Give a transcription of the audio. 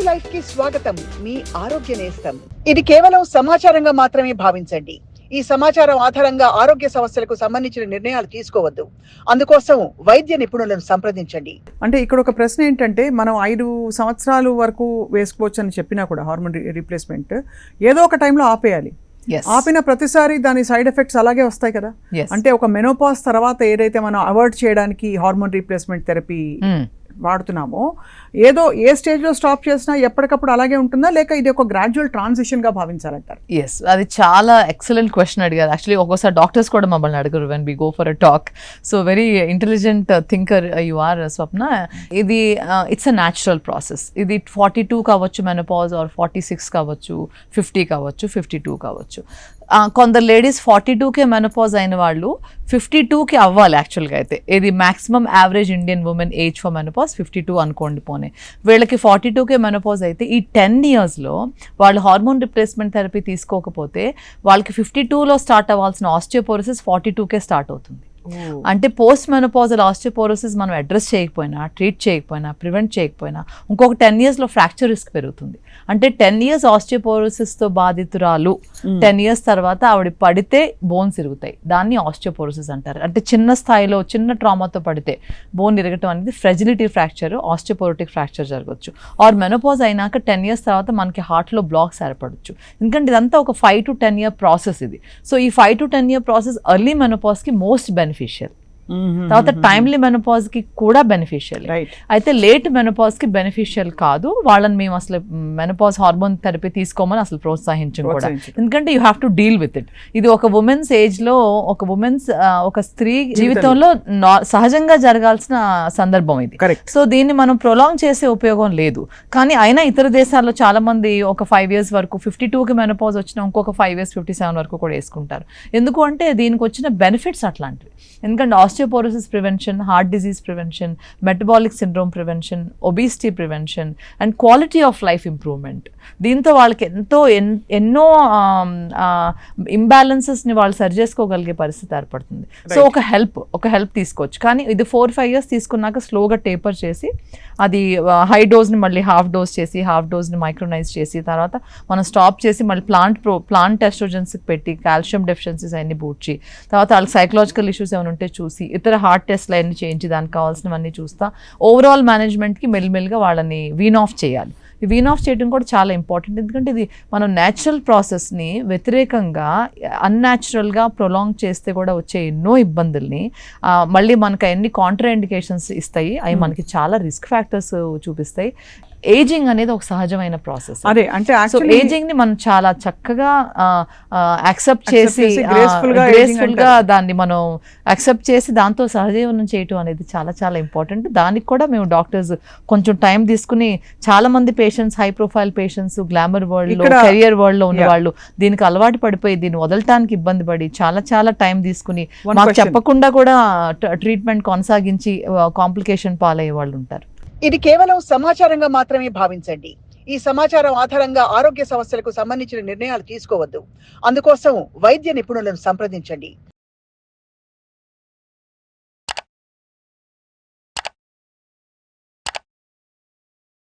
Life కి స్వాగతం. మీ ఆరోగ్య నేస్తం. ఇది కేవలం సమాచారంగా మాత్రమే భావించండి. ఈ సమాచారం ఆధారంగా ఆరోగ్య సమస్యలకు సంబంధించిన నిర్ణయాలు తీసుకోవద్దు. అందుకోసం వైద్య నిపుణులను సంప్రదించండి. అంటే ఇక్కడ ఒక ప్రశ్న ఏంటంటే, మనం 5 సంవత్సరాలు వరకు వేసుకోవచ్చు అని చెప్పినా కూడా హార్మోన్ రీప్లేస్మెంట్ ఏదో ఒక టైంలో ఆపేయాలి. ఆపిన ప్రతిసారి దాని సైడ్ ఎఫెక్ట్స్ అలాగే వస్తాయి కదా. అంటే ఒక మెనోపాజ్ తర్వాత ఏదైతే మనం అవాయిడ్ చేయడానికి హార్మోన్ రీప్లేస్మెంట్ థెరపీ వాడుతున్నామో, ఏదో ఏ స్టేజ్లో స్టాప్ చేసినా ఎప్పటికప్పుడు అలాగే ఉంటుందా, లేక ఇది ఒక గ్రాడ్యువల్ ట్రాన్సిషన్గా భావించాలంటారు? ఎస్, అది చాలా ఎక్సలెంట్ క్వశ్చన్ అడిగారు. యాక్చువల్లీ ఒక్కోసారి డాక్టర్స్ కూడా మమ్మల్ని అడగరు when we go for a talk. So very intelligent thinker you are Swapna. ఇది ఇట్స్ అ న్యాచురల్ ప్రాసెస్. ఇది 42 కావచ్చు మెనోపాజ్, ఆర్ 46 కావచ్చు, 50 కావచ్చు, 52 కావచ్చు. కొందరు లేడీస్ 42కే మెనోపాజ్ అయిన వాళ్ళు 52కి అవ్వాలి యాక్చువల్గా. అయితే ఇది maximum average Indian women age for menopause 52 అనుకోండి. పోనీ వీళ్ళకి 42కే మెనోపాజ్ అయితే ఈ 10 yearsలో వాళ్ళు హార్మోన్ రిప్లేస్మెంట్ థెరపీ తీసుకోకపోతే వాళ్ళకి 52లో స్టార్ట్ అవ్వాల్సిన ఆస్టియోపోరోసిస్ 42కే స్టార్ట్ అవుతుంది. అంటే పోస్ట్ మెనోపాజల్ ఆస్టియోపోరోసిస్ మనం అడ్రస్ చేయకపోయినా, ట్రీట్ చేయకపోయినా, ప్రివెంట్ చేయకపోయినా ఇంకొక 10 yearsలో ఫ్రాక్చర్ రిస్క్ పెరుగుతుంది. అంటే 10 years ఆస్టియోపోరోసిస్తో బాధితురాలు 10 years తర్వాత ఆవిడ పడితే బోన్స్ ఇరుగుతాయి. దాన్ని ఆస్టియోపోరోసిస్ అంటారు. అంటే చిన్న స్థాయిలో చిన్న ట్రామాతో పడితే బోన్ ఇరగటం అనేది ఫ్రెజిలిటీ ఫ్రాక్చర్, ఆస్టియోపోరోటిక్ ఫ్రాక్చర్ జరగవచ్చు. ఆర్ మెనోపాజ్ అయినాక 10 years తర్వాత మనకి హార్ట్లో బ్లాక్స్ ఏర్పడవచ్చు. ఎందుకంటే ఇదంతా ఒక 5 to 10 year ప్రాసెస్ ఇది. సో ఈ 5 to 10 year ప్రాసెస్ ఎర్లీ మెనోపాజ్కి మోస్ట్ బెనిఫిషియల్. తర్వాత టైమ్లీ మెనోపాజ్ కి కూడా బెనిఫిషియల్. అయితే లేట్ మెనోపాజ్ కి బెనిఫిషియల్ కాదు. వాళ్ళని మేము అసలు మెనోపాజ్ హార్మోన్ థెరపీ తీసుకోమని అసలు ప్రోత్సహించం కూడా. ఎందుకంటే you have to deal with it. ఇది ఒక ఉమెన్స్ ఏజ్ లో ఒక స్త్రీ జీవితంలో సహజంగా జరగాల్సిన సందర్భం ఇది. సో దీన్ని మనం ప్రొలాంగ్ చేసే ఉపయోగం లేదు. కానీ అయినా ఇతర దేశాల్లో చాలా మంది ఒక 5 years వరకు 52కి మెనోపాజ్ వచ్చిన ఇంకొక 5 years 57 వరకు కూడా వేసుకుంటారు. ఎందుకు అంటే దీనికి వచ్చిన బెనిఫిట్స్ అట్లాంటివి. ఎందుకంటే osteoporosis prevention, heart disease prevention, metabolic syndrome prevention, obesity prevention and quality of life improvement. దీంతో వాళ్ళకి ఎన్నో ఇంబ్యాలెన్సెస్ని వాళ్ళు సరి చేసుకోగలిగే పరిస్థితి ఏర్పడుతుంది. సో ఒక హెల్ప్ తీసుకోవచ్చు. కానీ ఇది 4-5 years తీసుకున్నాక స్లోగా టేపర్ చేసి అది హై డోస్ని మళ్ళీ హాఫ్ డోస్ చేసి, హాఫ్ డోస్ని మైక్రోనైజ్ చేసి, తర్వాత మనం స్టాప్ చేసి మళ్ళీ ప్లాంట్ ఎస్ట్రోజన్స్కి పెట్టి కాల్షియం డెఫిషియన్సీస్ అన్ని పూడ్చి, తర్వాత వాళ్ళకి సైకలాజికల్ ఇష్యూస్ ఏమైనా ఉంటే చూసి, ఇతర హార్ట్ టెస్ట్లు అన్ని చేయించి దానికి కావాల్సినవన్నీ చూస్తా ఓవరాల్ మేనేజ్మెంట్కి మెల్లిమెల్లిగా వాళ్ళని వీన్ ఆఫ్ చేయాలి. ఈ వీన్ ఆఫ్ చేయడం కూడా చాలా ఇంపార్టెంట్. ఎందుకంటే ఇది మనం న్యాచురల్ ప్రాసెస్ని వ్యతిరేకంగా అన్యాచురల్గా ప్రొలాంగ్ చేస్తే కూడా వచ్చే ఎన్నో ఇబ్బందుల్ని మళ్ళీ మనకు ఎన్ని కాంట్రా ఇండికేషన్స్ ఇస్తాయి, అవి మనకి చాలా రిస్క్ ఫ్యాక్టర్స్ చూపిస్తాయి. ఏజింగ్ అనేది ఒక సహజమైన ప్రాసెస్. అదే అంటే ఏజింగ్ ని మనం చాలా చక్కగా యాక్సెప్ట్ చేసి గ్రేస్ఫుల్ గా దాన్ని మనం యాక్సెప్ట్ చేసి దాంతో సహజీవనం చేయటం అనేది చాలా చాలా ఇంపార్టెంట్. దానికి కూడా మేము డాక్టర్స్ కొంచెం టైం తీసుకుని, చాలా మంది patients, high profile patients, glamour world లో, కెరియర్ వరల్డ్ లో ఉన్న వాళ్ళు దీనికి అలవాటు పడిపోయి దీన్ని వదలటానికి ఇబ్బంది పడి చాలా చాలా టైం తీసుకుని మాకు చెప్పకుండా కూడా ట్రీట్మెంట్ కొనసాగించి కాంప్లికేషన్ పాలయ్యే వాళ్ళు ఉంటారు. ఇది కేవలం సమాచారంగా మాత్రమే భావించండి. ఈ సమాచారం ఆధారంగా ఆరోగ్య సమస్యలకు సంబంధించిన నిర్ణయాలు తీసుకోవద్దు. అందుకోసం వైద్య నిపుణులను సంప్రదించండి.